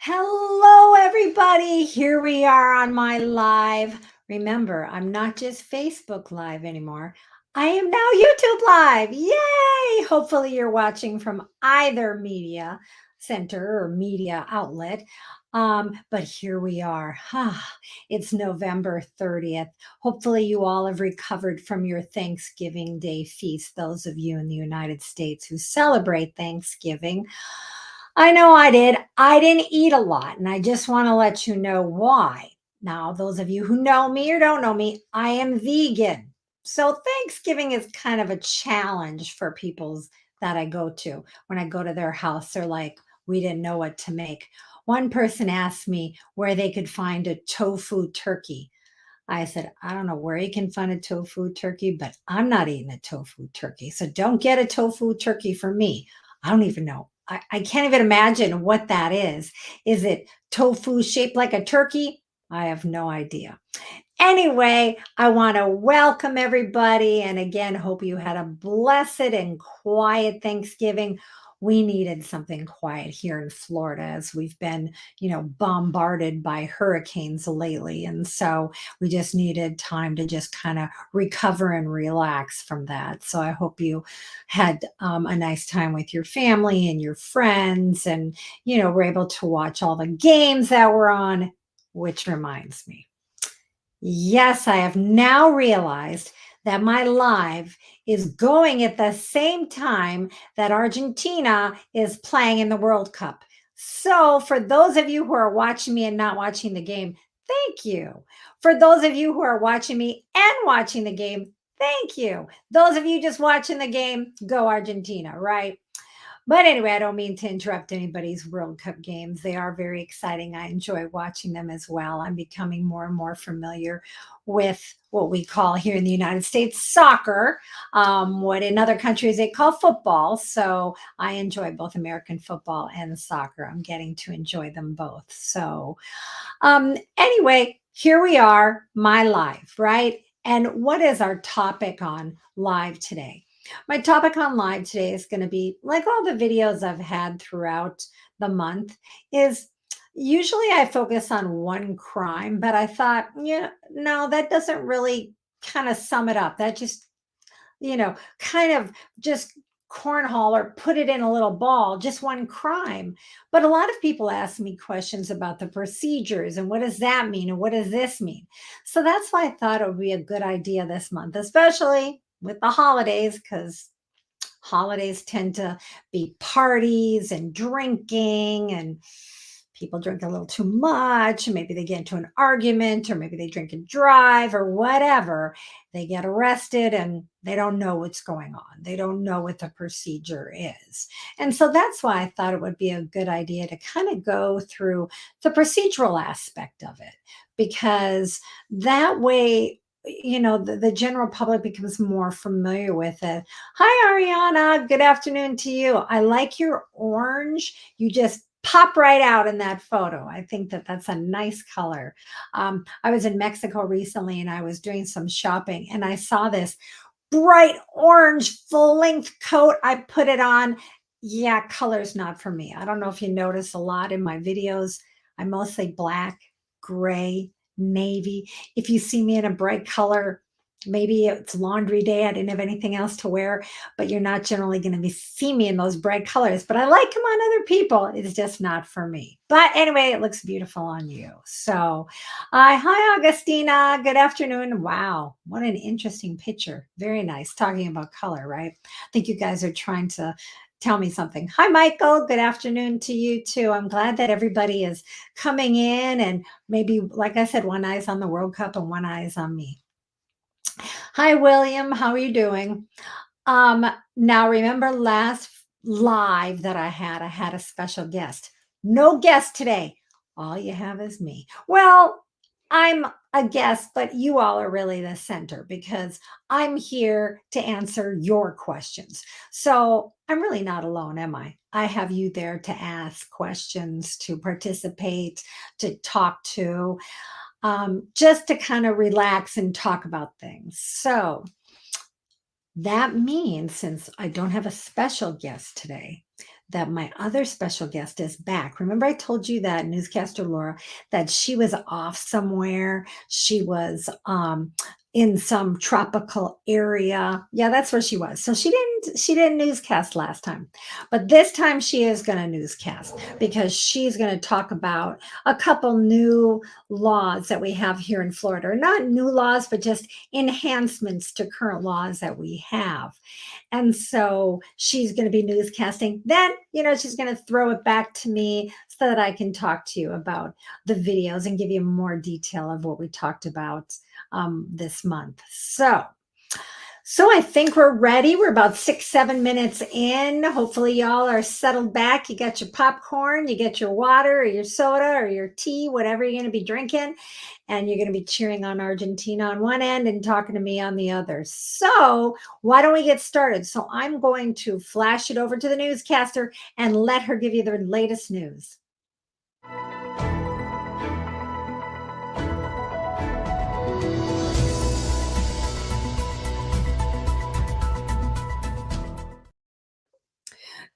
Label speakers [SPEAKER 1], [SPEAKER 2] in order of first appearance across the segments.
[SPEAKER 1] Hello, everybody. Here we are on my live. Remember, I'm not just Facebook Live anymore. I am now YouTube Live. Yay! Hopefully, you're watching from either media center or media outlet. But here we are. It's November 30th. Hopefully, you all have recovered from your Thanksgiving Day feast. Those of you in the United States who celebrate Thanksgiving. I know I did. I didn't eat a lot, and I just want to let you know why. Now, those of you who know me or don't know me, I am vegan. So Thanksgiving is kind of a challenge for people's that I go to. When I go to their house, they're like, we didn't know what to make. One person asked me where they could find a tofu turkey. I said, I don't know where you can find a tofu turkey, but I'm not eating a tofu turkey. So don't get a tofu turkey for me. I don't even know. I can't even imagine what that is. Is it tofu shaped like a turkey? I have no idea. Anyway, I want to welcome everybody. And again, hope you had a blessed and quiet Thanksgiving. We needed something quiet here in Florida as we've been, bombarded by hurricanes lately. And so we just needed time to just kind of recover and relax from that. So I hope you had a nice time with your family and your friends and, were able to watch all the games that were on, which reminds me. Yes, I have now realized that my live is going at the same time that Argentina is playing in the World Cup. So, for those of you who are watching me and not watching the game, thank you. For those of you who are watching me and watching the game, thank you. Those of you just watching the game, go Argentina, right? But anyway, I don't mean to interrupt anybody's World Cup games. They are very exciting. I enjoy watching them as well. I'm becoming more and more familiar with what we call here in the United States soccer, what in other countries they call football. So I enjoy both American football and soccer. I'm getting to enjoy them both. So, anyway, here we are, my live, right? And what is our topic on live today? My topic on live today is going to be like all the videos I've had throughout the month is usually I focus on one crime, but I thought, yeah, no, that doesn't really kind of sum it up. That just, kind of just cornhole or put it in a little ball, just one crime. But a lot of people ask me questions about the procedures and what does that mean and what does this mean? So that's why I thought it would be a good idea this month, especially with the holidays, because holidays tend to be parties and drinking, and people drink a little too much, and maybe they get into an argument, or maybe they drink and drive, or whatever. They get arrested and they don't know what's going on. They don't know what the procedure is. And so that's why I thought it would be a good idea to kind of go through the procedural aspect of it, because that way, the general public becomes more familiar with it. Hi, Ariana. Good afternoon to you. I like your orange. You just pop right out in that photo. I think that that's a nice color. I was in Mexico recently and I was doing some shopping and I saw this bright orange full length coat. I put it on. Yeah, color's not for me. I don't know if you notice a lot in my videos. I'm mostly black, gray, navy. If you see me in a bright color, maybe it's laundry day. I didn't have anything else to wear, but you're not generally going to be see me in those bright colors. But I like them on other people. It's just not for me. But anyway, it looks beautiful on you. So, hi, Augustina. Good afternoon. Wow, what an interesting picture. Very nice. Talking about color, right? I think you guys are trying to tell me something. Hi, Michael. Good afternoon to you too. I'm glad that everybody is coming in and maybe, like I said, one eye's on the World Cup and one eye is on me. Hi, William. How are you doing? Um, Now remember last live that I had a special guest. No guest today. All you have is me. Well, I'm a guest, but you all are really the center because I'm here to answer your questions. So I'm really not alone, am I? I have you there to ask questions, to participate, to talk to, just to kind of relax and talk about things. So that means since I don't have a special guest today, that my other special guest is back. Remember, I told you that newscaster Laura that she was off somewhere. She was in some tropical area. Yeah, that's where she was. So she didn't newscast last time. But this time she is going to newscast because she's going to talk about a couple new laws that we have here in Florida. Not new laws, but just enhancements to current laws that we have. And so she's going to be newscasting. Then, she's going to throw it back to me so that I can talk to you about the videos and give you more detail of what we talked about this month. So I think we're ready. We're about 6-7 minutes in. Hopefully y'all are settled back. You got your popcorn, you get your water or your soda or your tea, whatever you're going to be drinking. And you're going to be cheering on Argentina on one end and talking to me on the other. So why don't we get started? So I'm going to flash it over to the newscaster and let her give you the latest news.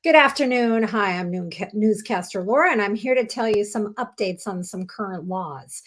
[SPEAKER 1] Good afternoon. Hi, I'm newscaster Laura, and I'm here to tell you some updates on some current laws.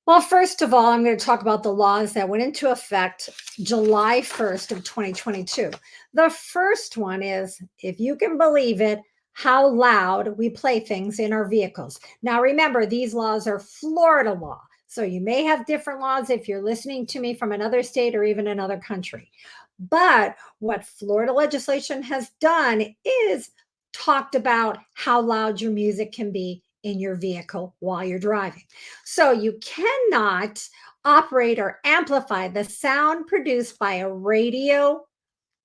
[SPEAKER 1] Well, first of all, I'm going to talk about the laws that went into effect July 1st of 2022. The first one is, if you can believe it, how loud we play things in our vehicles. Now, remember, these laws are Florida law. So you may have different laws if you're listening to me from another state or even another country. But what Florida legislation has done is talked about how loud your music can be in your vehicle while you're driving. So you cannot operate or amplify the sound produced by a radio,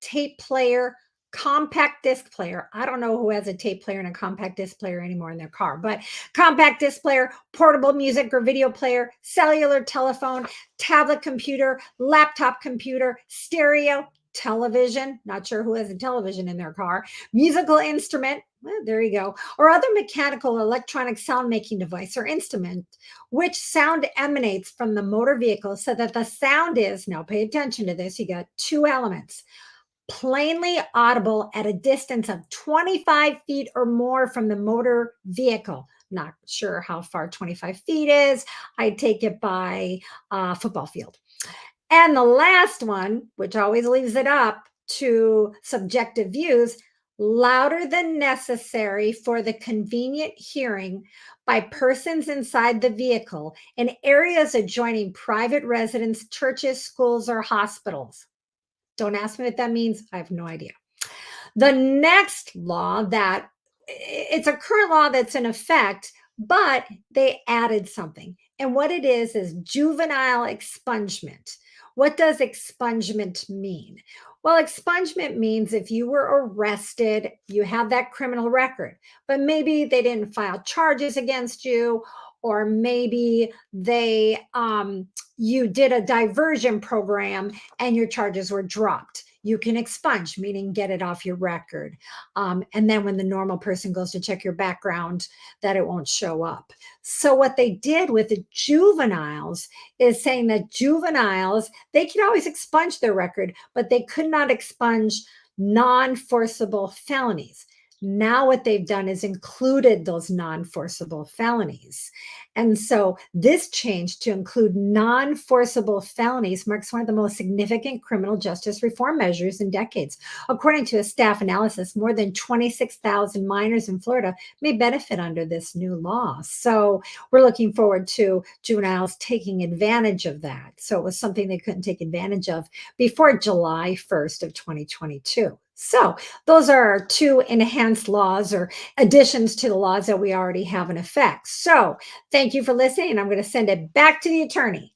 [SPEAKER 1] tape player, compact disc player. I don't know who has a tape player and a compact disc player anymore in their car, but compact disc player, portable music or video player, cellular telephone, tablet computer, laptop computer, stereo, television. Not sure who has a television in their car, musical instrument. Well, there you go. Or other mechanical or electronic sound making device or instrument, which sound emanates from the motor vehicle so that the sound is, now pay attention to this, you got two elements: plainly audible at a distance of 25 feet or more from the motor vehicle. Not sure how far 25 feet is. I take it by a football field. And the last one, which always leaves it up to subjective views, louder than necessary for the convenient hearing by persons inside the vehicle in areas adjoining private residence, churches, schools, or hospitals. Don't ask me what that means. I have no idea. The next law that it's a current law that's in effect, but they added something. And what it is juvenile expungement. What does expungement mean? Well, expungement means if you were arrested, you have that criminal record, but maybe they didn't file charges against you, or maybe you did a diversion program and your charges were dropped. You can expunge, meaning get it off your record. And then when the normal person goes to check your background, that it won't show up. So what they did with the juveniles is saying that juveniles, they can always expunge their record, but they could not expunge non-forcible felonies. Now what they've done is included those non-forcible felonies. And so this change to include non-forcible felonies marks one of the most significant criminal justice reform measures in decades. According to a staff analysis, more than 26,000 minors in Florida may benefit under this new law. So we're looking forward to juveniles taking advantage of that. So it was something they couldn't take advantage of before July 1st of 2022. So those are our two enhanced laws or additions to the laws that we already have in effect. So thank you for listening, and I'm going to send it back to the attorney.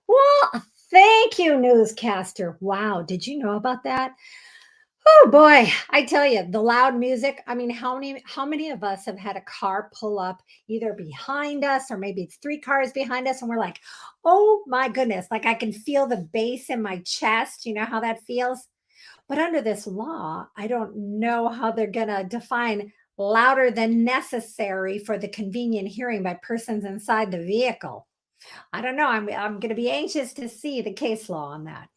[SPEAKER 1] Well, thank you, newscaster. Wow, did you know about that? Oh boy, I tell you, the loud music. I mean, how many of us have had a car pull up either behind us or maybe it's three cars behind us and we're like, "Oh my goodness, like I can feel the bass in my chest." You know how that feels? But under this law, I don't know how they're going to define louder than necessary for the convenient hearing by persons inside the vehicle. I don't know. I'm going to be anxious to see the case law on that.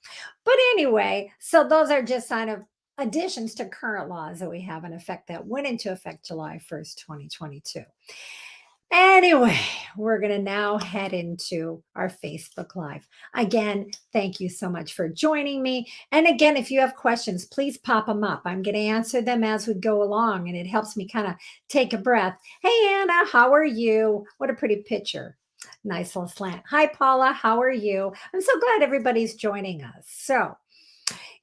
[SPEAKER 1] But anyway, so those are just kind of additions to current laws that we have in effect that went into effect July 1st, 2022. Anyway, we're going to now head into our Facebook Live. Again, thank you so much for joining me. And again, if you have questions, please pop them up. I'm going to answer them as we go along, and it helps me kind of take a breath. Hey, Anna, how are you? What a pretty picture. Nice little slant. Hi, Paula, how are you? I'm so glad everybody's joining us. So,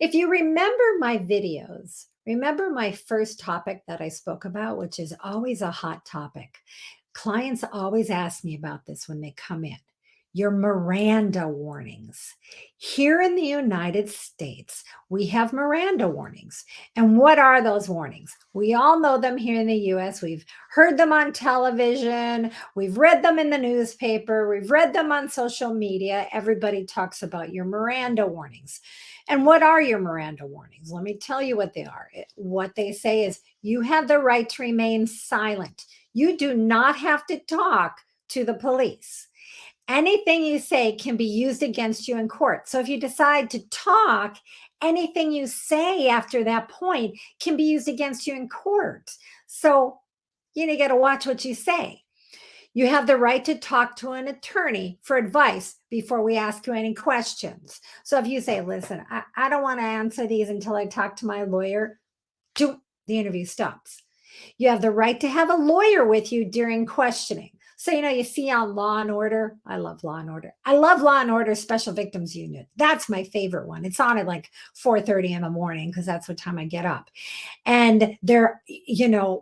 [SPEAKER 1] if you remember my videos, remember my first topic that I spoke about, which is always a hot topic. Clients always ask me about this when they come in. Your Miranda warnings. Here in the United States, we have Miranda warnings. And what are those warnings? We all know them here in the US. We've heard them on television. We've read them in the newspaper. We've read them on social media. Everybody talks about your Miranda warnings. And what are your Miranda warnings? Let me tell you what they are. What they say is you have the right to remain silent. You do not have to talk to the police. Anything you say can be used against you in court. So if you decide to talk, anything you say after that point can be used against you in court. So you got to watch what you say. You have the right to talk to an attorney for advice before we ask you any questions. So if you say, listen, I don't want to answer these until I talk to my lawyer, the interview stops. You have the right to have a lawyer with you during questioning. So, you see on Law and Order, I love Law and Order. I love Law and Order Special Victims Unit. That's my favorite one. It's on at like 4:30 in the morning because that's what time I get up. And they're,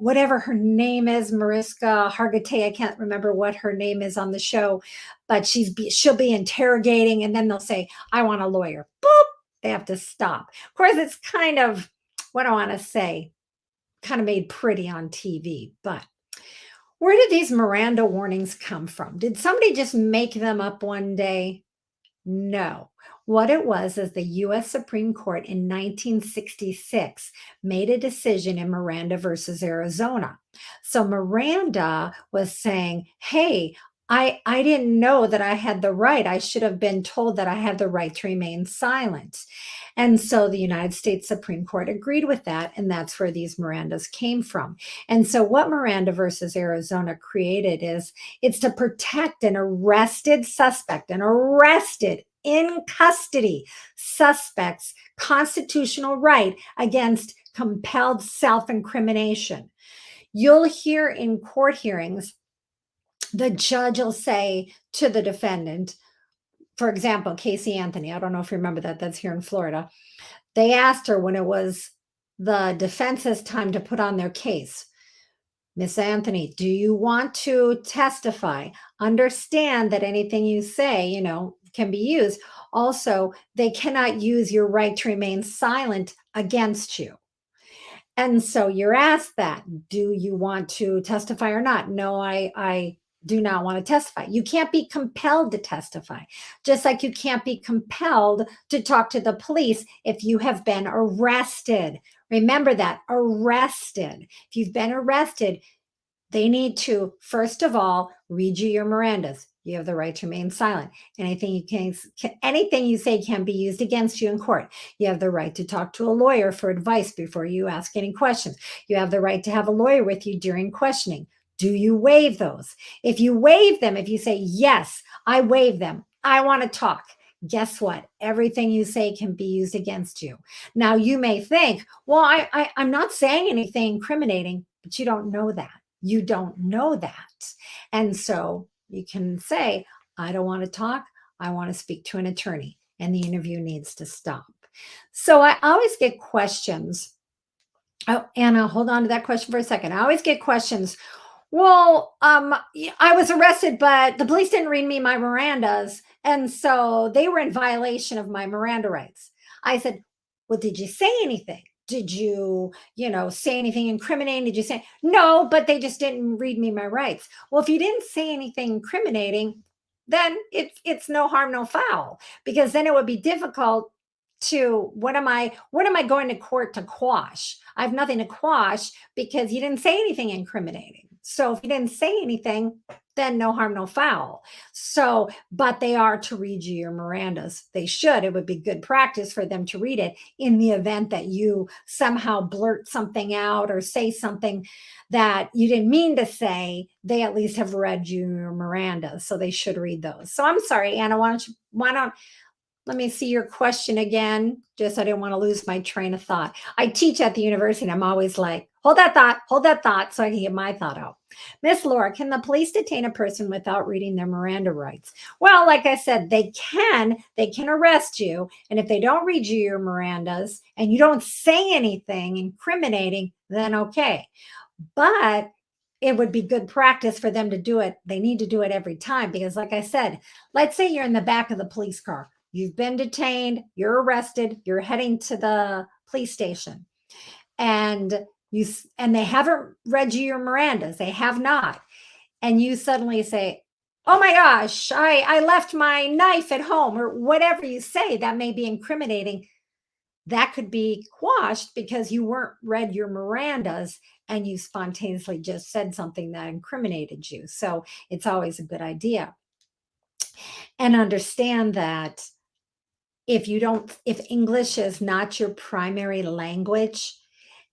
[SPEAKER 1] whatever her name is, Mariska Hargitay, I can't remember what her name is on the show, but she'll be interrogating, and then they'll say, I want a lawyer. Boop, they have to stop. Of course, it's kind of, what I want to say, kind of made pretty on TV, but where did these Miranda warnings come from? Did somebody just make them up one day? No. What it was is the U.S. Supreme Court in 1966 made a decision in Miranda versus Arizona. So Miranda was saying, hey, I didn't know that I had the right. I should have been told that I had the right to remain silent. And so the United States Supreme Court agreed with that, and that's where these Mirandas came from. And so what Miranda versus Arizona created is it's to protect an arrested suspect, in custody suspect's constitutional right against compelled self-incrimination. You'll hear in court hearings, the judge will say to the defendant, for example, Casey Anthony, I don't know if you remember that, that's here in Florida. They asked her when it was the defense's time to put on their case, Miss Anthony, do you want to testify? Understand that anything you say, can be used. Also, they cannot use your right to remain silent against you. And so you're asked that, do you want to testify or not? No, I do not want to testify. You can't be compelled to testify, just like you can't be compelled to talk to the police if you have been arrested. Remember that, arrested. If you've been arrested, they need to, first of all, read you your Mirandas. You have the right to remain silent. Anything you say can be used against you in court. You have the right to talk to a lawyer for advice before you ask any questions. You have the right to have a lawyer with you during questioning. Do you waive those? If you waive them, if you say, yes, I waive them, I want to talk, guess what? Everything you say can be used against you. Now, you may think, well, I'm not saying anything incriminating, but you don't know that. You don't know that. And so you can say, I don't want to talk. I want to speak to an attorney, and the interview needs to stop. So I always get questions. Oh, Anna, hold on to that question for a second. I always get questions. Well, I was arrested, but the police didn't read me my Mirandas. And so they were in violation of my Miranda rights. I said, well, did you say anything? Did you, say anything incriminating? Did you say, no, but they just didn't read me my rights? Well, if you didn't say anything incriminating, then it's no harm, no foul, because then it would be difficult what am I going to court to quash? I have nothing to quash because you didn't say anything incriminating. So if you didn't say anything, then no harm, no foul. So, but they are to read you your Mirandas. They should. It would be good practice for them to read it in the event that you somehow blurt something out or say something that you didn't mean to say. They at least have read you your Mirandas, so they should read those. So I'm sorry, Anna, why don't let me see your question again. Just I didn't want to lose my train of thought. I teach at the university and I'm always like, hold that thought, so I can get my thought out. Miss Laura, can the police detain a person without reading their Miranda rights? Well, like I said, they can arrest you. And if they don't read you your Mirandas and you don't say anything incriminating, then okay. But it would be good practice for them to do it. They need to do it every time because, like I said, let's say you're in the back of the police car. You've been detained, you're arrested, you're heading to the police station, and they haven't read you your Mirandas. They have not. And you suddenly say, oh my gosh, I left my knife at home, or whatever you say that may be incriminating. That could be quashed because you weren't read your Mirandas and you spontaneously just said something that incriminated you. So it's always a good idea. And understand that if English is not your primary language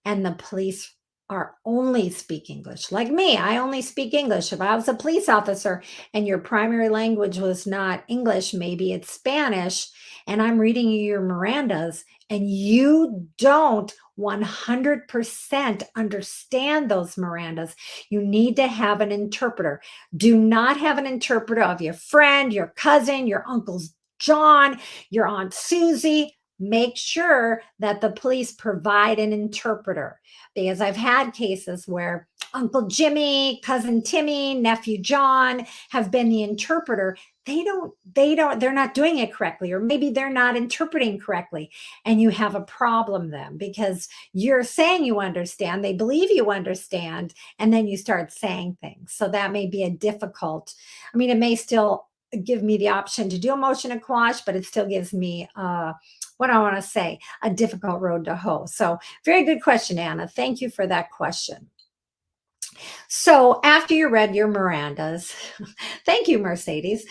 [SPEAKER 1] and the police are only speak English, like me, I only speak English. If I was a police officer and your primary language was not English, maybe it's Spanish, and I'm reading you your Mirandas and you don't 100% understand those Mirandas, you need to have an interpreter. Do not have an interpreter of your friend, your cousin, your uncle's John, your Aunt Susie. Make sure that the police provide an interpreter, because I've had cases where Uncle Jimmy, cousin Timmy, nephew John have been the interpreter. They're not doing it correctly, or maybe they're not interpreting correctly. And you have a problem then because you're saying you understand, they believe you understand, and then you start saying things. So that may be it may still give me the option to do a motion to quash, but it still gives me what I want to say, a difficult road to hoe. So very good question, Anna. Thank you for that question. So after you read your Mirandas, thank you, Mercedes.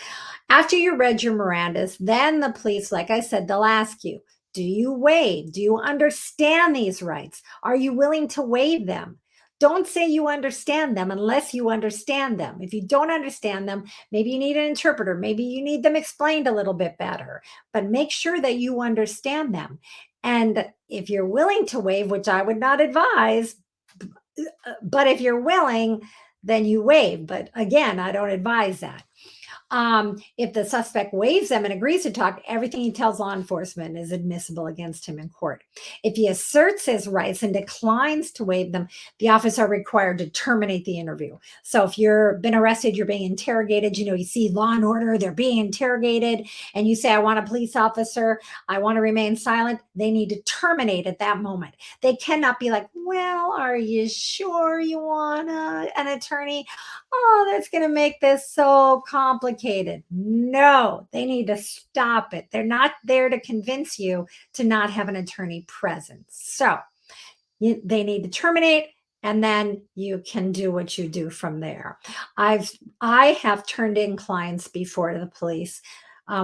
[SPEAKER 1] After you read your Mirandas, then the police, like I said, they'll ask you, do you waive? Do you understand these rights? Are you willing to waive them? Don't say you understand them unless you understand them. If you don't understand them, maybe you need an interpreter. Maybe you need them explained a little bit better, but make sure that you understand them. And if you're willing to waive, which I would not advise, but if you're willing, then you waive. But again, I don't advise that. If the suspect waives them and agrees to talk, everything he tells law enforcement is admissible against him in court. If he asserts his rights and declines to waive them, the officer are required to terminate the interview. So if you've been arrested, you're being interrogated, you see Law and Order, they're being interrogated, and you say, I want a police officer, I want to remain silent, they need to terminate at that moment. They cannot be like, well, are you sure you want an attorney? Oh, that's going to make this so complicated. No, they need to stop it. They're not there to convince you to not have an attorney present. So they need to terminate, and then you can do what you do from there. I have turned in clients before to the police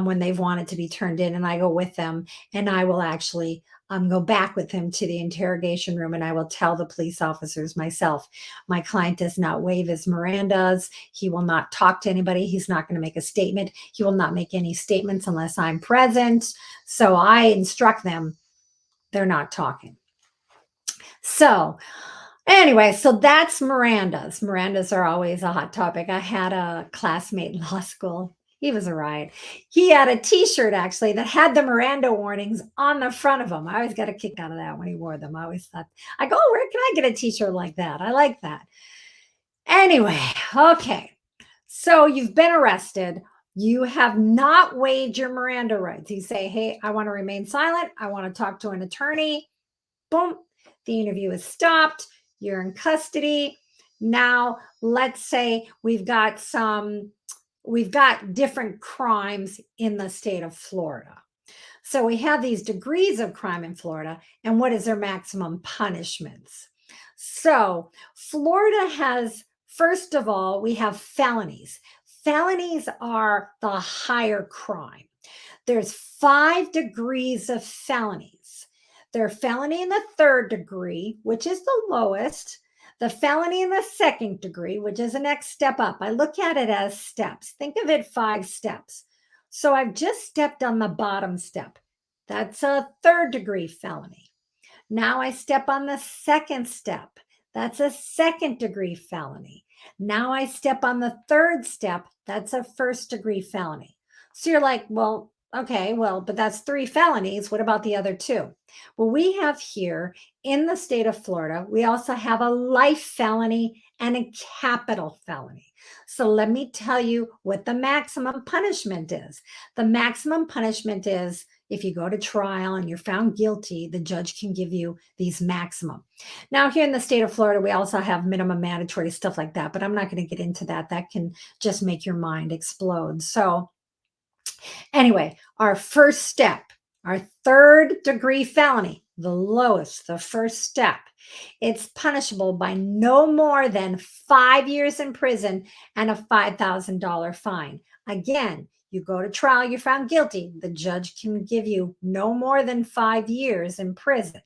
[SPEAKER 1] when they've wanted to be turned in, and I go with them, and I will actually go back with him to the interrogation room, and I will tell the police officers myself, my client does not waive his Mirandas. He will not talk to anybody. He's not going to make a statement. He will not make any statements unless I'm present. So I instruct them, they're not talking. So anyway, so that's Mirandas. Mirandas are always a hot topic. I had a classmate in law school. He was a riot. He had a t-shirt actually that had the Miranda warnings on the front of them. I always got a kick out of that when he wore them. I always thought, I go, oh, where can I get a t-shirt like that? I like that. Anyway, okay. So you've been arrested. You have not waived your Miranda rights. You say, hey, I want to remain silent. I want to talk to an attorney. Boom. The interview is stopped. You're in custody. Now, let's say we've got different crimes in the state of Florida. So we have these degrees of crime in Florida, and what is their maximum punishments? So Florida has, first of all, we have felonies. Felonies are the higher crime. There's 5 degrees of felonies. There's felony in the 3rd degree, which is the lowest, the felony in the 2nd degree, which is the next step up. I look at it as steps. Think of it 5 steps. So I've just stepped on the bottom step. That's a 3rd degree felony. Now I step on the 2nd step. That's a 2nd degree felony. Now I step on the 3rd step. That's a 1st degree felony. So you're like, well, okay, well, but that's 3 felonies. What about the other 2? Well, we have here in the state of Florida, we also have a life felony and a capital felony. So let me tell you what the maximum punishment is. The maximum punishment is if you go to trial and you're found guilty, the judge can give you these maximum. Now, here in the state of Florida, we also have minimum mandatory, stuff like that, but I'm not going to get into that. That can just make your mind explode. So anyway, our first step, our 3rd degree felony, the lowest, the first step, it's punishable by no more than 5 years in prison and a $5,000 fine. Again, you go to trial, you're found guilty, the judge can give you no more than 5 years in prison.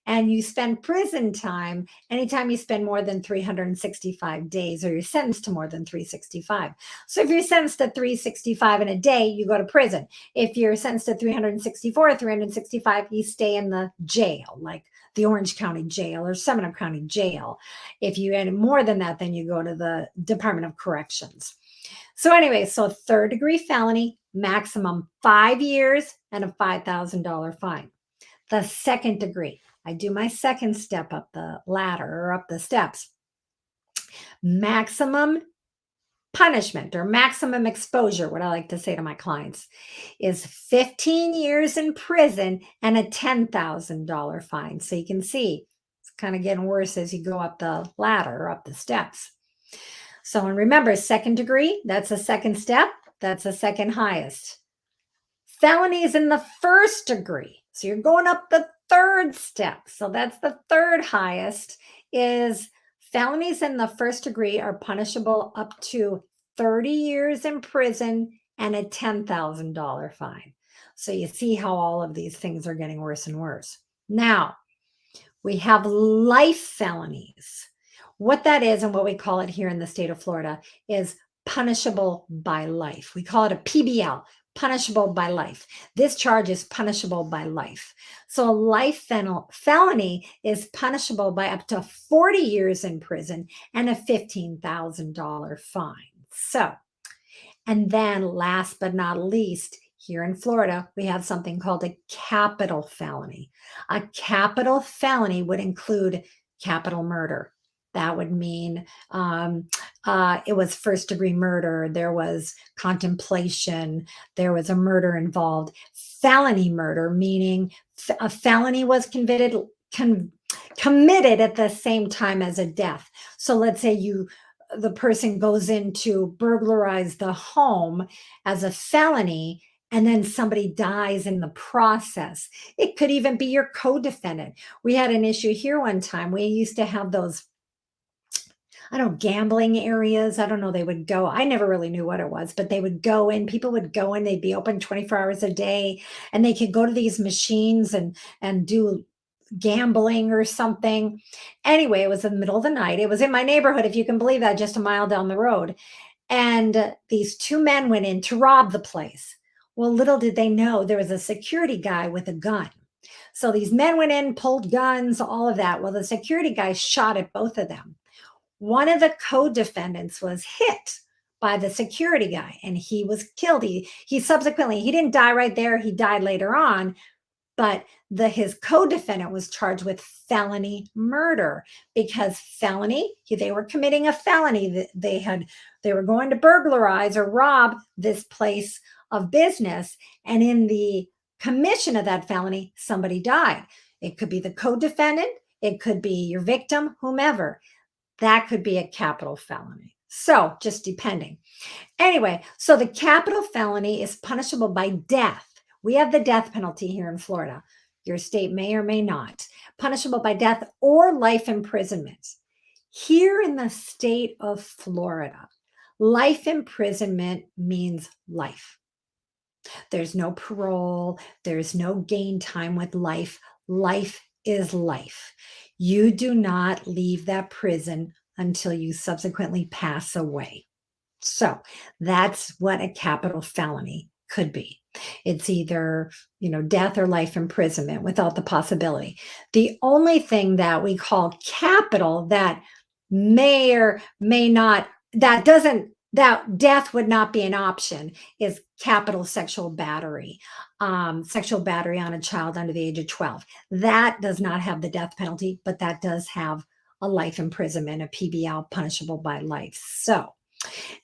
[SPEAKER 1] And you spend prison time anytime you spend more than 365 days, or you're sentenced to more than 365. So if you're sentenced to 365 in a day, you go to prison. If you're sentenced to 364, 365, you stay in the jail, like the Orange County Jail or Seminole County Jail. If you add more than that, then you go to the Department of Corrections. So anyway, so 3rd degree felony, maximum 5 years and a $5,000 fine. The 2nd degree, I do my 2nd step up the ladder or up the steps. Maximum punishment or maximum exposure, what I like to say to my clients, is 15 years in prison and a $10,000 fine. So you can see it's kind of getting worse as you go up the ladder or up the steps. So, and remember, 2nd degree, that's the 2nd step, that's the 2nd highest. Felonies in the 1st degree. So you're going up the 3rd step. So that's the 3rd highest, is felonies in the 1st degree are punishable up to 30 years in prison and a $10,000 fine. So you see how all of these things are getting worse and worse. Now, we have life felonies. What that is, and what we call it here in the state of Florida, is punishable by life. We call it a PBL, punishable by life. This charge is punishable by life. So a life felony is punishable by up to 40 years in prison and a $15,000 fine. So, and then last but not least, here in Florida, we have something called a capital felony. A capital felony would include capital murder. That would mean it was 1st degree murder. There was contemplation. There was a murder involved. Felony murder, meaning a felony was committed at the same time as a death. So let's say the person goes in to burglarize the home as a felony, and then somebody dies in the process. It could even be your co-defendant. We had an issue here one time. We used to have those, I don't know, gambling areas. I don't know. They would go, I never really knew what it was, but they would go in, people would go in, they'd be open 24 hours a day, and they could go to these machines and do gambling or something. Anyway, it was in the middle of the night. It was in my neighborhood, if you can believe that, just a mile down the road. And these 2 men went in to rob the place. Well, little did they know there was a security guy with a gun. So these men went in, pulled guns, all of that. Well, the security guy shot at both of them. One of the co-defendants was hit by the security guy and he was killed. He subsequently, he didn't die right there. He died later on, but his co-defendant was charged with felony murder because felony, they were committing a felony. They were going to burglarize or rob this place of business. And in the commission of that felony, somebody died. It could be the co-defendant. It could be your victim, whomever. That could be a capital felony. So just depending. Anyway, so the capital felony is punishable by death. We have the death penalty here in Florida. Your state may or may not. Punishable by death or life imprisonment. Here in the state of Florida, life imprisonment means life. There's no parole. There's no gain time with life. Life is life. You do not leave that prison until you subsequently pass away. So that's what a capital felony could be. It's either, death or life imprisonment without the possibility. The only thing that we call capital that may or may not, that death would not be an option is capital sexual battery on a child under the age of 12. That does not have the death penalty, but that does have a life imprisonment, a PBL, punishable by life. So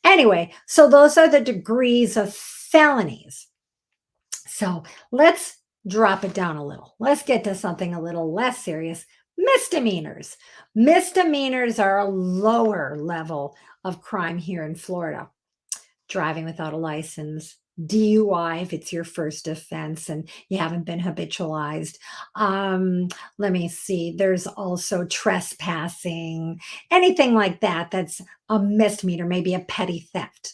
[SPEAKER 1] anyway, so those are the degrees of felonies. So let's drop it down a little. Let's get to something a little less serious. Misdemeanors. Misdemeanors are a lower level of crime here in Florida. Driving without a license, DUI if it's your first offense and you haven't been habitualized. Let me see. There's also trespassing, anything like that. That's a misdemeanor, maybe a petty theft.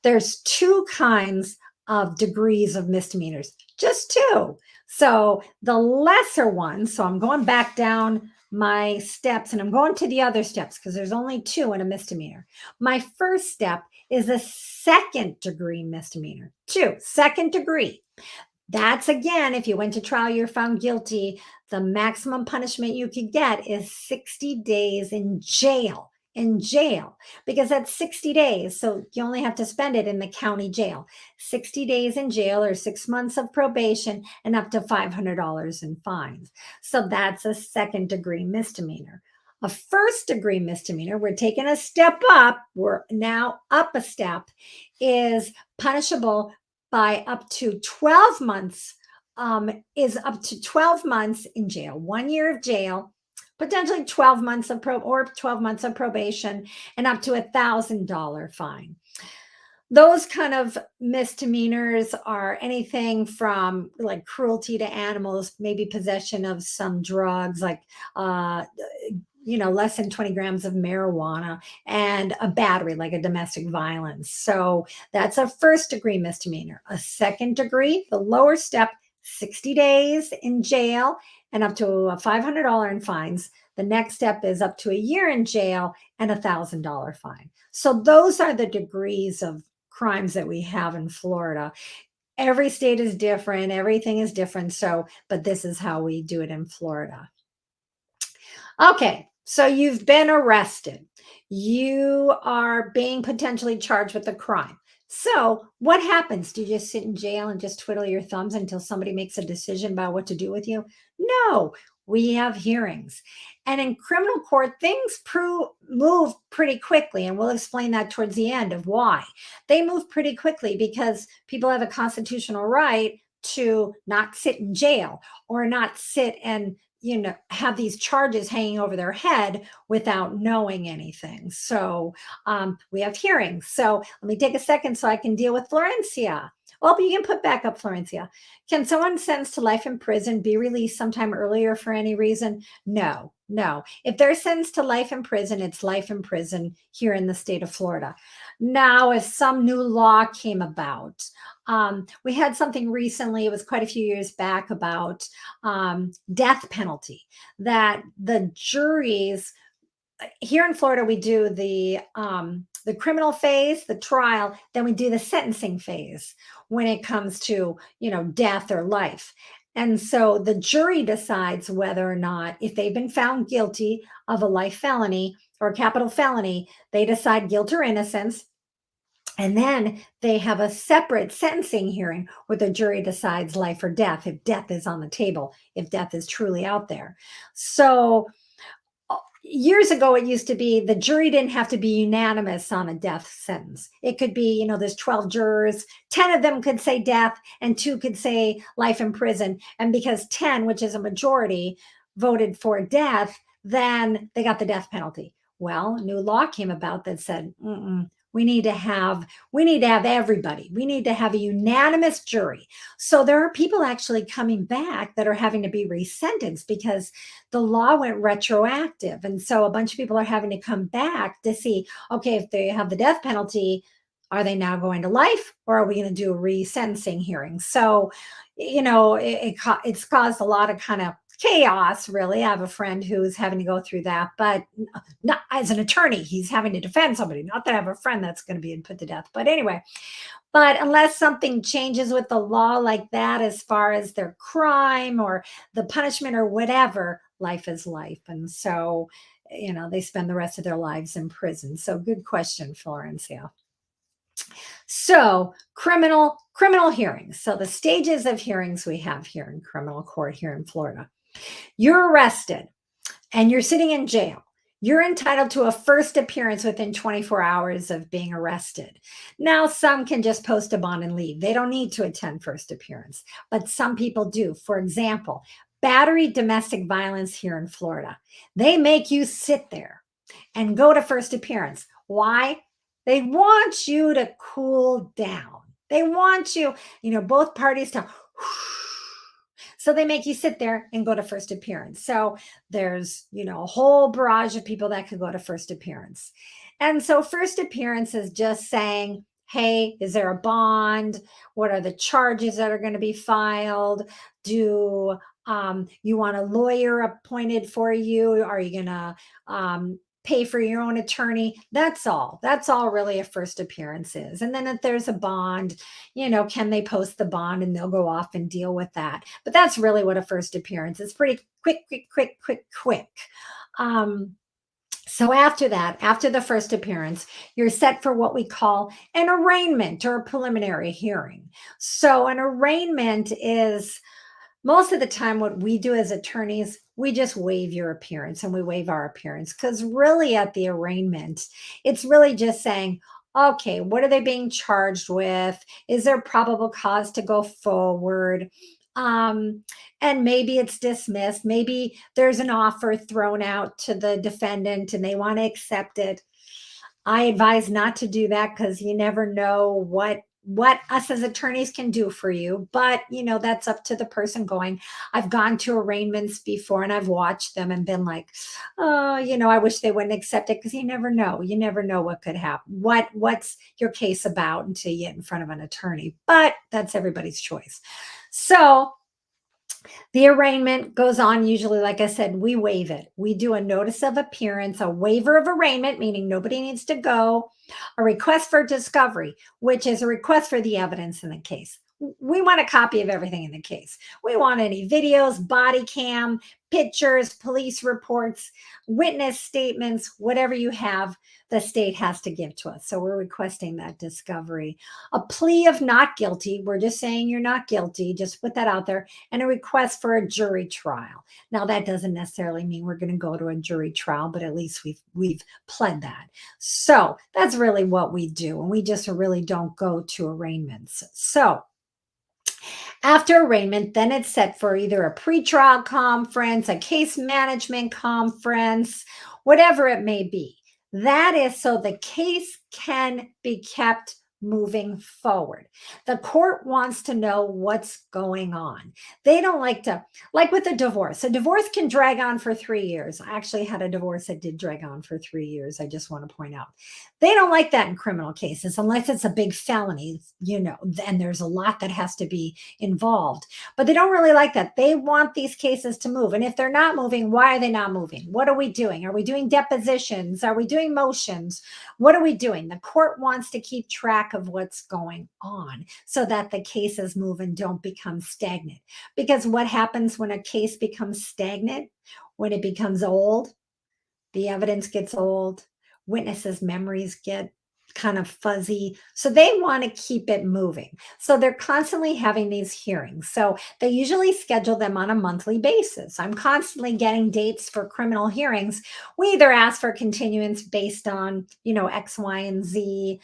[SPEAKER 1] There's two kinds of degrees of misdemeanors, just two. So the lesser one, so I'm going back down my steps and I'm going to the other steps because there's only two in a misdemeanor. My first step is a second degree misdemeanor. Second degree. That's again, if you went to trial, you're found guilty, the maximum punishment you could get is 60 days in jail. Because that's 60 days. So you only have to spend it in the county jail. 60 days in jail or 6 months of probation and up to $500 in fines. So that's a second degree misdemeanor. A first degree misdemeanor, we're taking a step up, we're now up a step, is punishable by up to 12 months, is up to 12 months in jail, 1 year of jail, potentially 12 months of 12 months of probation, and up to $1,000 fine. Those kind of misdemeanors are anything from like cruelty to animals, maybe possession of some drugs, like less than 20 grams of marijuana, and a battery, like a domestic violence. So that's a first degree misdemeanor. A second degree, the lower step, 60 days in jail and up to $500 in fines. The next step is up to a year in jail and $1,000 fine. So those are the degrees of crimes that we have in Florida. Every state is different. Everything is different. So, but this is how we do it in Florida. Okay, so you've been arrested. You are being potentially charged with a crime. So what happens? Do you just sit in jail and just twiddle your thumbs until somebody makes a decision about what to do with you? No, we have hearings. And in criminal court, things move pretty quickly. And we'll explain that towards the end of why. They move pretty quickly because people have a constitutional right to not sit in jail or not sit and have these charges hanging over their head without knowing anything. So we have hearings. So let me take a second so I can deal with Florencia. Well, you can put back up Florencia. Can someone sentenced to life in prison be released sometime earlier for any reason? No. If they're sentenced to life in prison, it's life in prison here in the state of Florida. Now, if some new law came about, we had something recently, it was quite a few years back, about death penalty, that the juries here in Florida, we do the criminal phase, the trial, then we do the sentencing phase when it comes to, death or life. And so the jury decides whether or not, if they've been found guilty of a life felony or a capital felony, they decide guilt or innocence. And then they have a separate sentencing hearing where the jury decides life or death, if death is on the table, if death is truly out there. So years ago, it used to be the jury didn't have to be unanimous on a death sentence. It could be, there's 12 jurors, 10 of them could say death and 2 could say life in prison. And because 10, which is a majority, voted for death, then they got the death penalty. Well, new law came about that said, We need to have everybody. We need to have a unanimous jury. So there are people actually coming back that are having to be resentenced because the law went retroactive. And so a bunch of people are having to come back to see, okay, if they have the death penalty, are they now going to life, or are we going to do a resentencing hearing? So, it's caused a lot of kind of chaos, really. I have a friend who's having to go through that, but not as an attorney, he's having to defend somebody. Not that I have a friend that's going to be put to death, but anyway. But unless something changes with the law like that, as far as their crime or the punishment or whatever, life is life. And so, they spend the rest of their lives in prison. So good question, Florencia. So criminal hearings. So the stages of hearings we have here in criminal court here in Florida. You're arrested and you're sitting in jail. You're entitled to a first appearance within 24 hours of being arrested. Now, some can just post a bond and leave. They don't need to attend first appearance, but some people do. For example, battery domestic violence here in Florida. They make you sit there and go to first appearance. Why? They want you to cool down. They want you, both parties to. So they make you sit there and go to first appearance. So there's, a whole barrage of people that could go to first appearance. And so first appearance is just saying, hey, is there a bond? What are the charges that are going to be filed? Do you want a lawyer appointed for you? Are you going to pay for your own attorney? That's all really a first appearance is. And then if there's a bond, can they post the bond and they'll go off and deal with that. But that's really what a first appearance is. Pretty quick. So after that, after the first appearance, you're set for what we call an arraignment or a preliminary hearing. So an arraignment is most of the time what we do as attorneys, we just waive your appearance and we waive our appearance, because really at the arraignment, it's really just saying, okay, what are they being charged with? Is there probable cause to go forward? And maybe it's dismissed. Maybe there's an offer thrown out to the defendant and they want to accept it. I advise not to do that because you never know what us as attorneys can do for you. But, that's up to the person going. I've gone to arraignments before and I've watched them and been like, oh, I wish they wouldn't accept it, because you never know. You never know what could happen. What's your case about until you get in front of an attorney. But that's everybody's choice. So the arraignment goes on. Usually, like I said, we waive it. We do a notice of appearance, a waiver of arraignment, meaning nobody needs to go, a request for discovery, which is a request for the evidence in the case. We want a copy of everything in the case. We want any videos, body cam, pictures, police reports, witness statements, whatever you have, the state has to give to us. So we're requesting that discovery. A plea of not guilty. We're just saying you're not guilty. Just put that out there. And a request for a jury trial. Now, that doesn't necessarily mean we're going to go to a jury trial, but at least we've pled that. So that's really what we do. And we just really don't go to arraignments. So after arraignment, then it's set for either a pretrial conference, a case management conference, whatever it may be. That is so the case can be kept moving forward. The court wants to know what's going on. They don't like with a divorce can drag on for 3 years. I actually had a divorce that did drag on for 3 years. I just want to point out. They don't like that in criminal cases, unless it's a big felony, then there's a lot that has to be involved. But they don't really like that. They want these cases to move. And if they're not moving, why are they not moving? What are we doing? Are we doing depositions? Are we doing motions? What are we doing? The court wants to keep track of what's going on so that the cases move and don't become stagnant. Because what happens when a case becomes stagnant? When it becomes old, the evidence gets old, witnesses' memories get kind of fuzzy. So they want to keep it moving. So they're constantly having these hearings. So they usually schedule them on a monthly basis. I'm constantly getting dates for criminal hearings. We either ask for continuance based on, X, Y, and Z.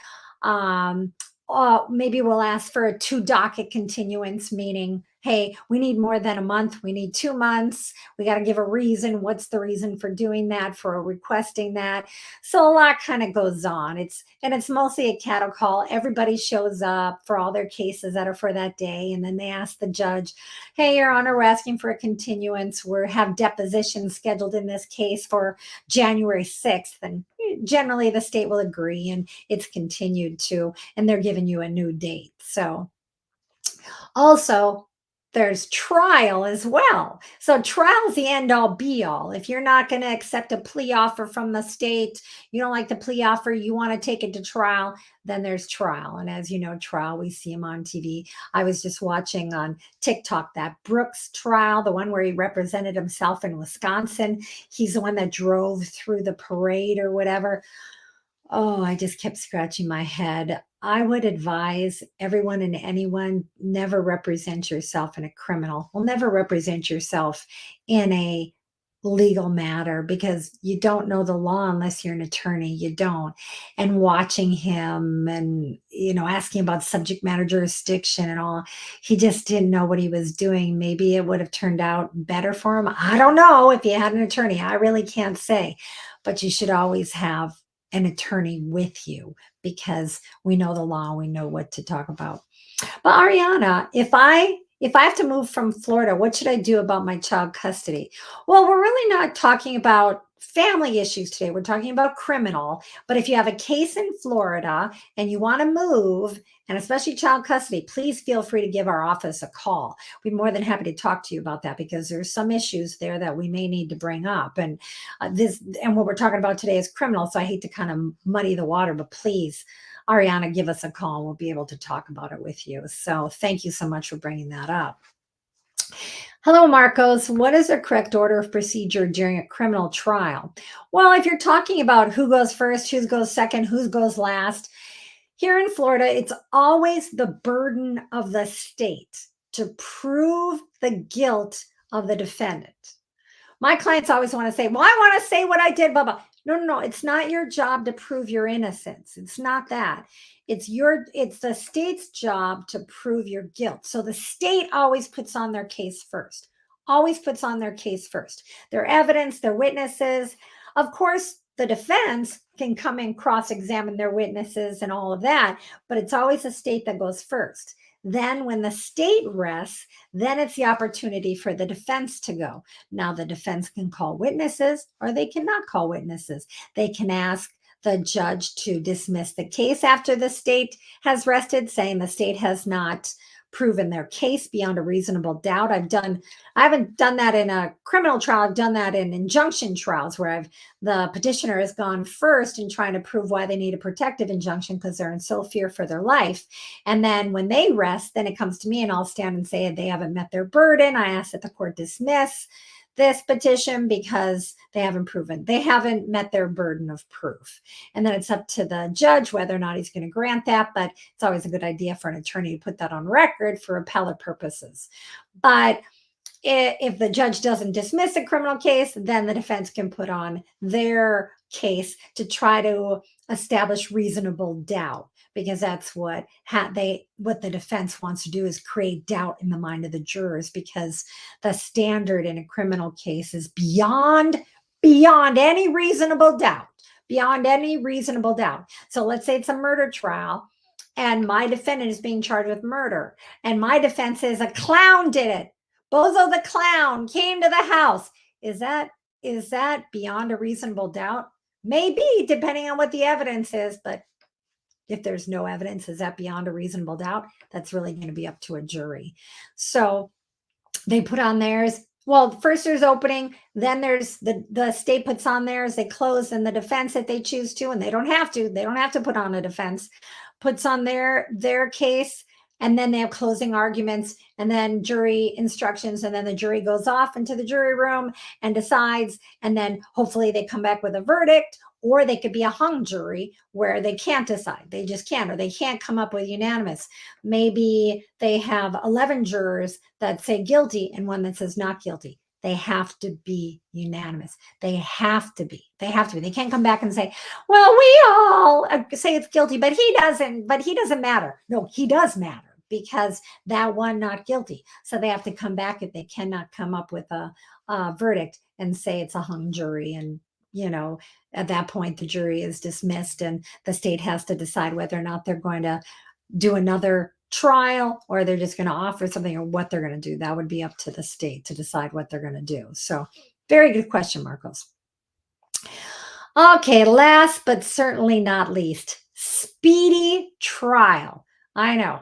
[SPEAKER 1] Maybe we'll ask for a 2 docket continuance, meaning, hey, we need more than a month. We need 2 months. We got to give a reason. What's the reason for doing that, for requesting that? So a lot kind of goes on. It's mostly a cattle call. Everybody shows up for all their cases that are for that day. And then they ask the judge, hey, Your Honor, we're asking for a continuance. We have depositions scheduled in this case for January 6th. And generally the state will agree and it's continued to, and they're giving you a new date. So also, there's trial as well. So trial's the end all be all. If you're not going to accept a plea offer from the state, you don't like the plea offer, you want to take it to trial, then there's trial. And as you know, trial, we see them on TV. I was just watching on TikTok that Brooks trial, the one where he represented himself in Wisconsin. He's the one that drove through the parade or whatever. Oh, I just kept scratching my head. I would advise everyone and anyone, never represent yourself in a criminal. Well, never represent yourself in a legal matter because you don't know the law unless you're an attorney. You don't. And watching him and, asking about subject matter jurisdiction and all, he just didn't know what he was doing. Maybe it would have turned out better for him. I don't know if he had an attorney. I really can't say. But you should always have an attorney with you because we know the law, we know what to talk about. But Ariana, if I have to move from Florida, what should I do about my child custody? Well, we're really not talking about family issues today. We're talking about criminal. But if you have a case in Florida and you want to move, and especially child custody, please feel free to give our office a call. We'd be more than happy to talk to you about that because there's some issues there that we may need to bring up. And what we're talking about today is criminal. So I hate to kind of muddy the water, but please, Ariana, give us a call and we'll be able to talk about it with you. So thank you so much for bringing that up. Hello, Marcos. What is the correct order of procedure during a criminal trial? Well, if you're talking about who goes first, who goes second, who goes last, here in Florida, it's always the burden of the state to prove the guilt of the defendant. My clients always want to say, well, I want to say what I did, blah, blah. No. It's not your job to prove your innocence. It's not that. It's the state's job to prove your guilt. So the state always puts on their case first, always puts on their case first. Their evidence, their witnesses. Of course, the defense can come and cross-examine their witnesses and all of that, but it's always the state that goes first. Then when the state rests, then it's the opportunity for the defense to go. Now the defense can call witnesses or they cannot call witnesses. They can ask the judge to dismiss the case after the state has rested, saying the state has not proven their case beyond a reasonable doubt. I haven't done that in a criminal trial. I've done that in injunction trials where the petitioner has gone first in trying to prove why they need a protective injunction because they're in so fear for their life. And then when they rest, then it comes to me and I'll stand and say they haven't met their burden. I ask that the court dismiss this petition because they haven't met their burden of proof. And then it's up to the judge whether or not he's going to grant that. But it's always a good idea for an attorney to put that on record for appellate purposes. But if the judge doesn't dismiss a criminal case, then the defense can put on their case to try to establish reasonable doubt, because that's what the defense wants to do, is create doubt in the mind of the jurors, because the standard in a criminal case is beyond any reasonable doubt, beyond any reasonable doubt. So let's say it's a murder trial and my defendant is being charged with murder and my defense is a clown did it. Bozo the clown came to the house. Is that beyond a reasonable doubt? Maybe, depending on what the evidence is, but if there's no evidence, is that beyond a reasonable doubt? That's really going to be up to a jury. So they put on theirs. Well, first there's opening, then there's the state puts on theirs, they close, and the defense, if they choose to, and they don't have to put on a defense, puts on their case, and then they have closing arguments and then jury instructions, and then the jury goes off into the jury room and decides, and then hopefully they come back with a verdict. Or they could be a hung jury where they can't decide. They just can't, or they can't come up with unanimous. Maybe they have 11 jurors that say guilty and one that says not guilty. They have to be unanimous. They have to be. They can't come back and say, well, we all say it's guilty, but he doesn't matter. No, he does matter. because that one not guilty. So they have to come back if they cannot come up with a verdict and say it's a hung jury. And, at that point, the jury is dismissed and the state has to decide whether or not they're going to do another trial or they're just going to offer something or what they're going to do. That would be up to the state to decide what they're going to do. So very good question, Marcos. Okay, last but certainly not least, speedy trial. I know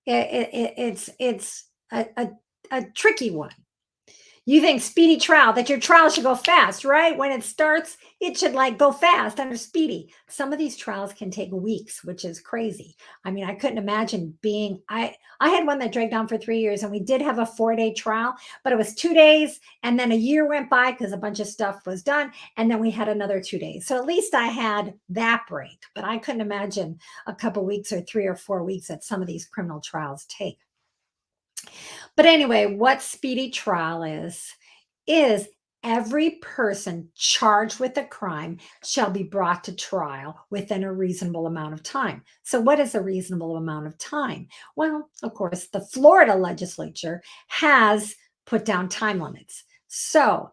[SPEAKER 1] it's a tricky one. You think speedy trial, that your trial should go fast, right? When it starts, it should like go fast under speedy. Some of these trials can take weeks, which is crazy. I mean, I couldn't imagine I had one that dragged on for 3 years and we did have a 4-day trial, but it was 2 days and then a year went by because a bunch of stuff was done. And then we had another 2 days. So at least I had that break, but I couldn't imagine a couple weeks or 3 or 4 weeks that some of these criminal trials take. But anyway, what speedy trial is every person charged with a crime shall be brought to trial within a reasonable amount of time. So what is a reasonable amount of time? Well, of course, the Florida legislature has put down time limits. So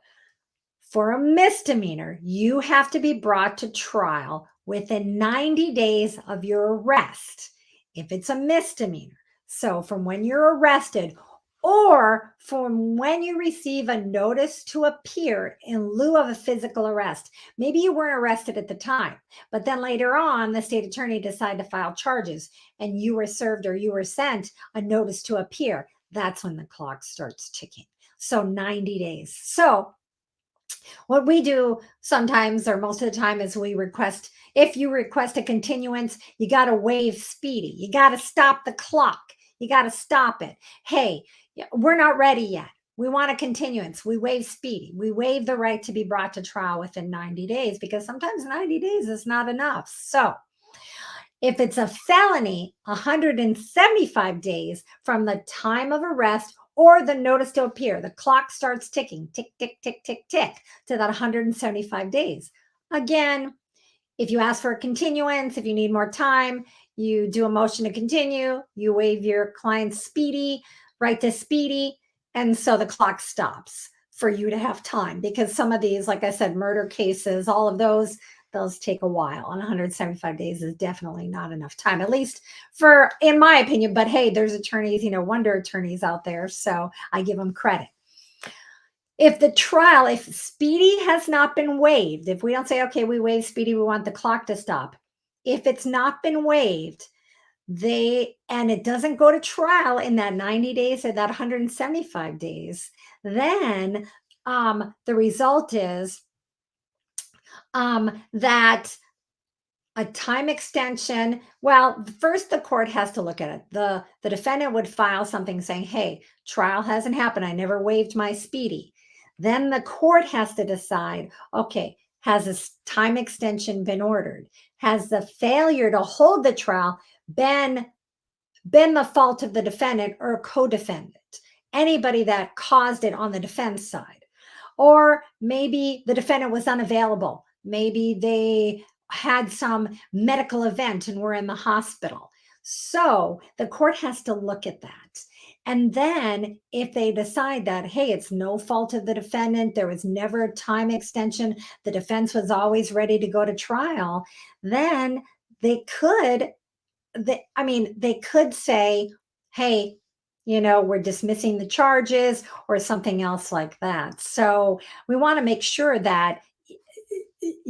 [SPEAKER 1] for a misdemeanor, you have to be brought to trial within 90 days of your arrest if it's a misdemeanor. So from when you're arrested or from when you receive a notice to appear in lieu of a physical arrest. Maybe you weren't arrested at the time, but then later on, the state attorney decided to file charges and you were served or you were sent a notice to appear. That's when the clock starts ticking. So 90 days. So what we do sometimes or most of the time is if you request a continuance, you got to waive speedy. You got to stop the clock. You got to stop it. Hey, we're not ready yet. We want a continuance. We waive speedy. We waive the right to be brought to trial within 90 days because sometimes 90 days is not enough. So if it's a felony, 175 days from the time of arrest or the notice to appear, the clock starts ticking, tick, tick, tick, tick, tick to that 175 days. Again, if you ask for a continuance, if you need more time, you do a motion to continue, you waive your client's speedy, right to speedy, and so the clock stops for you to have time because some of these, like I said, murder cases, all of those take a while, and 175 days is definitely not enough time, at least in my opinion. But hey, there's attorneys, wonder attorneys out there, so I give them credit. If speedy has not been waived, if we don't say, okay, we waive speedy, we want the clock to stop. If it's not been waived, and it doesn't go to trial in that 90 days or that 175 days, then the result is that a time extension. Well, first the court has to look at it. The defendant would file something saying, hey, trial hasn't happened. I never waived my speedy. Then the court has to decide, okay, has a time extension been ordered? Has the failure to hold the trial been the fault of the defendant or a co-defendant? Anybody that caused it on the defense side. Or maybe the defendant was unavailable. Maybe they had some medical event and were in the hospital. So the court has to look at that. And then if they decide that, hey, it's no fault of the defendant, there was never a time extension, the defense was always ready to go to trial, then they could say, hey, we're dismissing the charges or something else like that. So we want to make sure that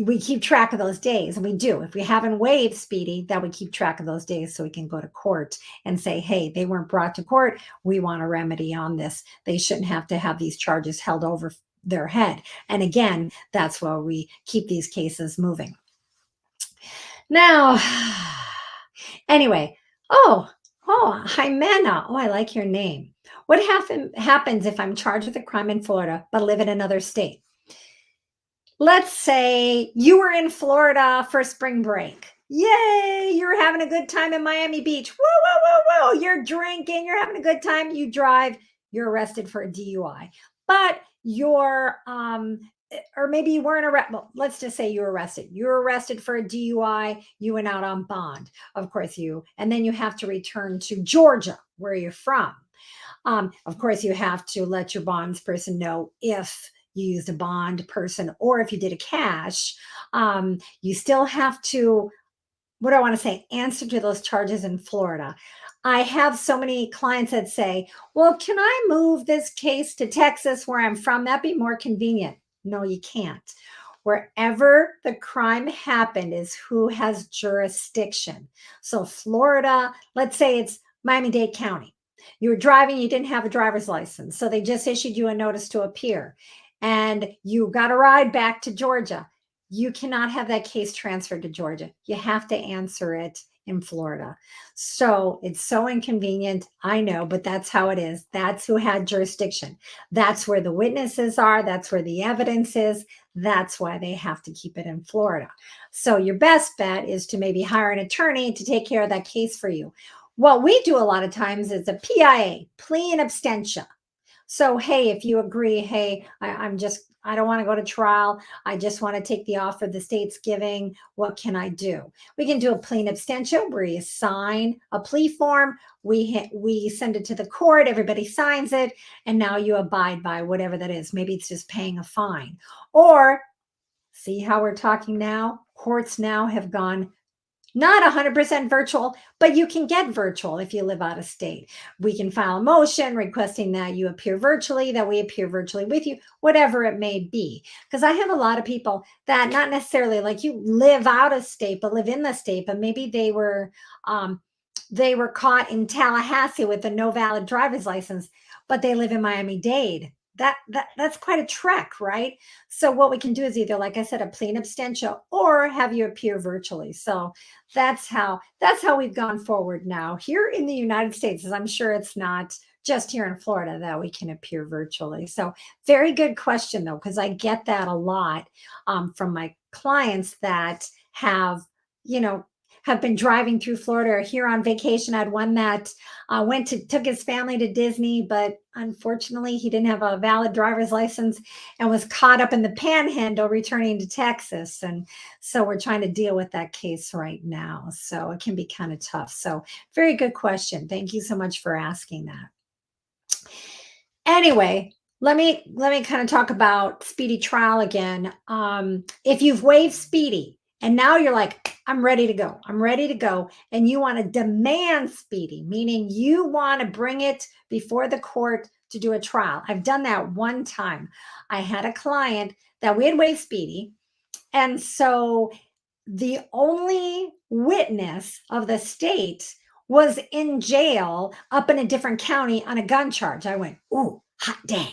[SPEAKER 1] we keep track of those days, and we do. If we haven't waived speedy, that we keep track of those days so we can go to court and say, hey, they weren't brought to court. We want a remedy on this. They shouldn't have to have these charges held over their head. And again, that's why we keep these cases moving. Now, anyway, Jimena. Oh, I like your name. What happens if I'm charged with a crime in Florida but live in another state? Let's say you were in Florida for spring break. Yay, you're having a good time in Miami Beach. Whoa, whoa, whoa, whoa. You're drinking, you're having a good time. You drive, you're arrested for a DUI. But or maybe you weren't arrested. Well, let's just say you were arrested. You were arrested for a DUI. You went out on bond, of course, and then you have to return to Georgia. where you're from. Of course, you have to let your bonds person know if you used a bond person or if you did a cash. You still have to, what do I want to say, answer to those charges in Florida. I have so many clients that say, well, can I move this case to Texas where I'm from? That'd be more convenient. No, you can't. Wherever the crime happened is who has jurisdiction. So Florida, let's say it's Miami-Dade County. You were driving, you didn't have a driver's license. So they just issued you a notice to appear and you got a ride back to Georgia. You cannot have that case transferred to Georgia. You have to answer it in Florida. So it's so inconvenient. I know, but that's how it is. That's who had jurisdiction. That's where the witnesses are. That's where the evidence is. That's why they have to keep it in Florida. So your best bet is to maybe hire an attorney to take care of that case for you. What we do a lot of times is a PIA, plea in absentia. So, hey, if you agree, hey, I don't want to go to trial. I just want to take the offer the state's giving. What can I do? We can do a plea in absentia where you sign a plea form. We send it to the court. Everybody signs it. And now you abide by whatever that is. Maybe it's just paying a fine. Or see how we're talking now? Courts now have gone not 100% virtual, but you can get virtual if you live out of state. We can file a motion requesting that you appear virtually, that we appear virtually with you, whatever it may be. Because I have a lot of people that not necessarily like you live out of state, but live in the state, but maybe they were caught in Tallahassee with a no valid driver's license, but they live in Miami-Dade. That's quite a trek, right? So what we can do is either, like I said, a plea in absentia or have you appear virtually. So that's how we've gone forward now here in the United States, as I'm sure it's not just here in Florida that we can appear virtually. So very good question though, because I get that a lot from my clients that have, have been driving through Florida or here on vacation. I had one that took his family to Disney, but unfortunately he didn't have a valid driver's license and was caught up in the panhandle returning to Texas. And so we're trying to deal with that case right now. So it can be kind of tough. So very good question. Thank you so much for asking that. Anyway, let me kind of talk about speedy trial again. If you've waived speedy and now you're like, I'm ready to go. I'm ready to go. And you want to demand speedy, meaning you want to bring it before the court to do a trial. I've done that one time. I had a client that we had waived speedy. And so the only witness of the state was in jail up in a different county on a gun charge. I went, ooh, hot dang.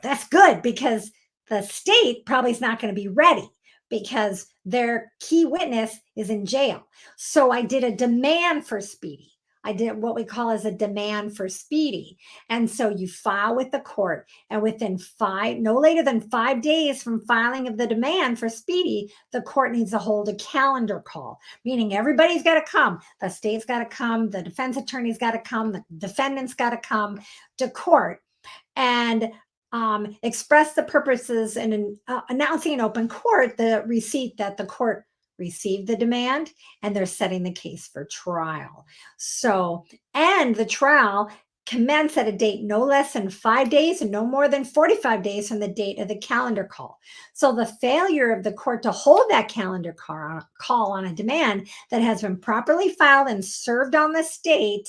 [SPEAKER 1] That's good because the state probably is not going to be ready because their key witness is in jail. So I did a demand for speedy. I did what we call as a demand for speedy. And so you file with the court, and within no later than 5 days from filing of the demand for speedy, the court needs to hold a calendar call, meaning everybody's got to come. The state's got to come. The defense attorney's got to come. The defendant's got to come to court and express the purposes and announcing in open court the receipt that the court received the demand and they're setting the case for trial. So, and the trial commence at a date no less than 5 days and no more than 45 days from the date of the calendar call. So the failure of the court to hold that calendar call on a demand that has been properly filed and served on the state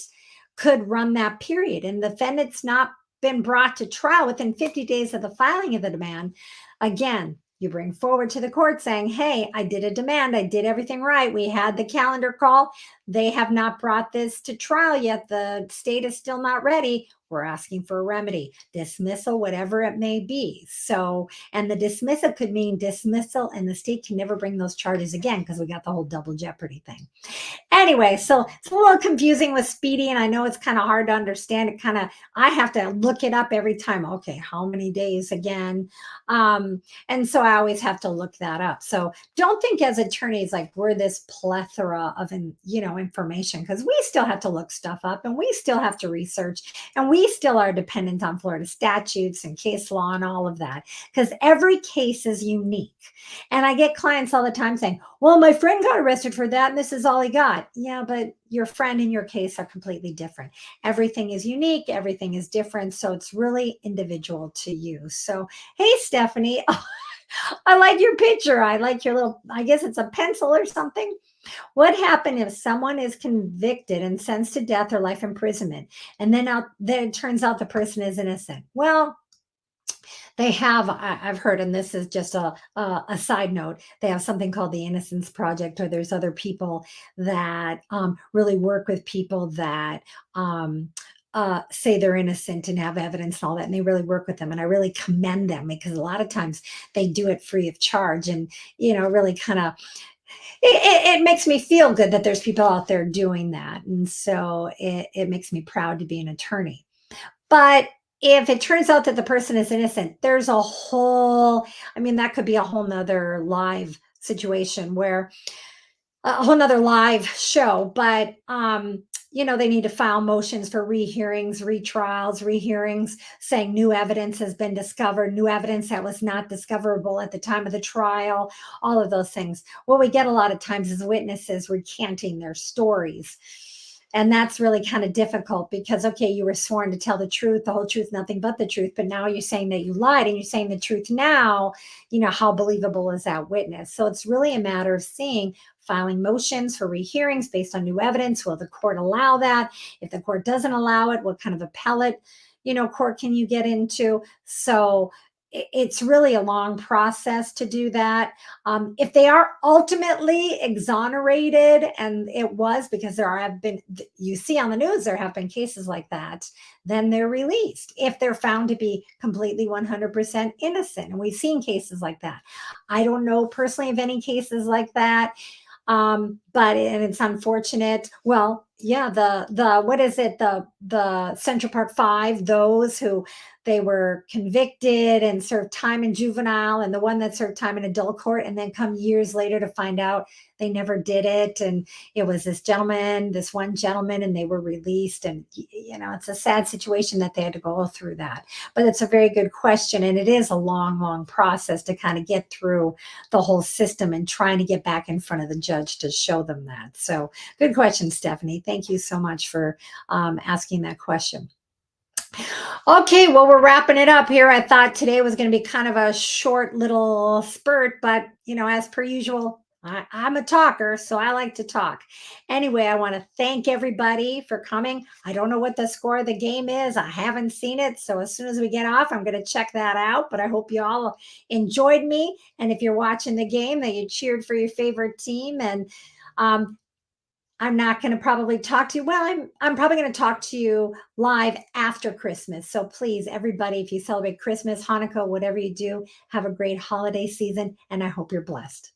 [SPEAKER 1] could run that period. And the defendant's not been brought to trial within 50 days of the filing of the demand. Again, you bring forward to the court saying, hey, I did a demand. I did everything right. We had the calendar call. They have not brought this to trial yet. The state is still not ready. We're asking for a remedy, dismissal, whatever it may be. So, and the dismissal could mean dismissal and the state can never bring those charges again because we got the whole double jeopardy thing. Anyway, so it's a little confusing with speedy, and I know it's kind of hard to understand. I have to look it up every time. Okay, how many days again? And so I always have to look that up. So don't think as attorneys like we're this plethora of information, because we still have to look stuff up and we still have to research and we we still are dependent on Florida statutes and case law and all of that because every case is unique. And I get clients all the time saying, well, my friend got arrested for that and this is all he got. Yeah, but your friend and your case are completely different. Everything is unique, everything is different. So it's really individual to you. So, hey, Stephanie, I like your picture. I like your little, I guess it's a pencil or something. What happened if someone is convicted and sentenced to death or life imprisonment, and then it turns out the person is innocent? Well, they have, I've heard, and this is just a side note, they have something called the Innocence Project, or there's other people that really work with people that say they're innocent and have evidence and all that, and they really work with them. And I really commend them because a lot of times they do it free of charge, and really kind of it makes me feel good that there's people out there doing that, and so it makes me proud to be an attorney. But if it turns out that the person is innocent, there's a whole, I mean, that could be a whole nother live situation where a whole nother live show, but they need to file motions for rehearings, retrials, rehearings, saying new evidence has been discovered, new evidence that was not discoverable at the time of the trial, all of those things. What we get a lot of times is witnesses recanting their stories. And that's really kind of difficult because, okay, you were sworn to tell the truth, the whole truth, nothing but the truth. But now you're saying that you lied and you're saying the truth now, how believable is that witness? So it's really a matter of seeing, filing motions for rehearings based on new evidence. Will the court allow that? If the court doesn't allow it, what kind of appellate, court can you get into? So it's really a long process to do that. If they are ultimately exonerated, and it was because have been, you see on the news, there have been cases like that, then they're released. If they're found to be completely 100% innocent, and we've seen cases like that. I don't know personally of any cases like that. But and it's unfortunate. Well, yeah, the what is it? The Central Park Five, those who they were convicted and served time in juvenile, and the one that served time in adult court, and then come years later to find out they never did it. And it was this one gentleman, and they were released. And it's a sad situation that they had to go through that. But it's a very good question, and it is a long, long process to kind of get through the whole system and trying to get back in front of the judge to show them that. So good question, Stephanie. Thank you so much for asking that question. Okay, well, we're wrapping it up here. I thought today was going to be kind of a short little spurt, but as per usual, I'm a talker, so I like to talk. Anyway, I want to thank everybody for coming. I don't know what the score of the game is. I haven't seen it. So as soon as we get off, I'm going to check that out. But I hope you all enjoyed me. And if you're watching the game, that you cheered for your favorite team. And I'm not going to probably talk to you. Well, I'm probably going to talk to you live after Christmas. So please, everybody, if you celebrate Christmas, Hanukkah, whatever you do, have a great holiday season. And I hope you're blessed.